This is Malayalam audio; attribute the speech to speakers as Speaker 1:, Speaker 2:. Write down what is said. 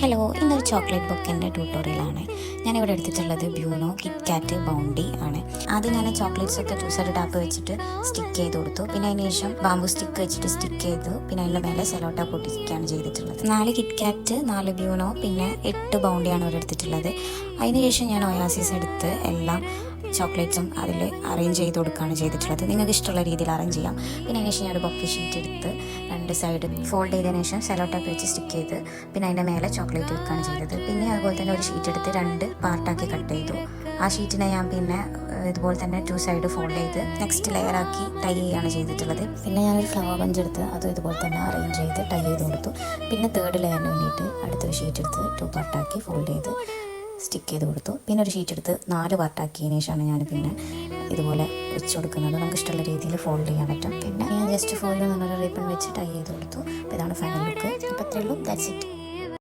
Speaker 1: ഹലോ, ഇന്നൊരു ചോക്ലേറ്റ് ബൊക്കൻ്റെ ട്യൂട്ടോറിയലാണ്. ഞാനിവിടെ എടുത്തിട്ടുള്ളത് ബ്യൂണോ കിറ്റ്കാറ്റ് ബൗണ്ടി ആണ്. ആദ്യം ഞാൻ ചോക്ലേറ്റ്സ് ഒക്കെ ജ്യൂസർ ടാപ്പ് വെച്ചിട്ട് സ്റ്റിക്ക് ചെയ്ത് കൊടുത്തു. പിന്നെ അതിന് ശേഷം ബാമ്പു സ്റ്റിക്ക് വെച്ചിട്ട് സ്റ്റിക്ക് ചെയ്തു. പിന്നെ അതിൻ്റെ മേലെ സെലോട്ട പൊട്ടിക്കുകയാണ് ചെയ്തിട്ടുള്ളത്. 4 കിറ്റ്കാറ്റ്, 4 ബ്യൂണോ, പിന്നെ 8 ബൗണ്ടിയാണ് ഇവിടെ എടുത്തിട്ടുള്ളത്. അതിന് ശേഷം ഞാൻ ഒയാസിസ് എടുത്ത് എല്ലാം ചോക്ലേറ്റ്സും അതിൽ അറേഞ്ച് ചെയ്ത് കൊടുക്കുകയാണ് ചെയ്തിട്ടുള്ളത്. നിങ്ങൾക്ക് ഇഷ്ടമുള്ള രീതിയിൽ അറേഞ്ച് ചെയ്യാം. പിന്നെ അതിന് ശേഷം ഞാൻ ഒരു ബൊക്കെ ഷീറ്റ് എടുത്ത് 2 സൈഡ് ഫോൾഡ് ചെയ്തതിന് ശേഷം സെലോ ടാപ്പ് വെച്ച് സ്റ്റിക്ക് ചെയ്ത് പിന്നെ അതിൻ്റെ മേലെ ചോക്ലേറ്റ് വെക്കുകയാണ് ചെയ്തത്. പിന്നെ അതുപോലെ തന്നെ ഒരു ഷീറ്റ് എടുത്ത് 2 പാർട്ടാക്കി കട്ട് ചെയ്തു. ആ ഷീറ്റിനെ ഞാൻ പിന്നെ ഇതുപോലെ തന്നെ 2 സൈഡ് ഫോൾഡ് ചെയ്ത് നെക്സ്റ്റ് ലെയർ ആക്കി ടൈ ചെയ്യുകയാണ് ചെയ്തിട്ടുള്ളത്. പിന്നെ ഞാനൊരു ഫ്ലവർ ബഞ്ച് എടുത്ത് അത് ഇതുപോലെ തന്നെ അറേഞ്ച് ചെയ്ത് ടൈ ചെയ്ത് കൊടുത്തു. പിന്നെ 3rd ലെയറിന് വേണ്ടിയിട്ട് അടുത്തൊരു ഷീറ്റ് എടുത്ത് 2 പാർട്ടാക്കി ഫോൾഡ് ചെയ്ത് സ്റ്റിക്ക് ചെയ്ത് കൊടുത്തു. പിന്നെ ഒരു ഷീറ്റ് എടുത്ത് 4 പാർട്ടാക്കിയതിന് ശേഷമാണ് ഞാൻ പിന്നെ ഇതുപോലെ വെച്ച് കൊടുക്കുന്നത്. നമുക്ക് ഇഷ്ടമുള്ള രീതിയിൽ ഫോൾഡ് ചെയ്യാൻ പറ്റും. പിന്നെ ഞാൻ ജസ്റ്റ് ഫോൾഡ് എന്നൊരു റിബൺ വെച്ച് ടൈ ചെയ്ത് കൊടുത്തു. അപ്പോൾ ഇതാണ് ഫൈനൽ ലുക്ക്. അപ്പോൾ അത്രയേ ഉള്ളൂ. That's it.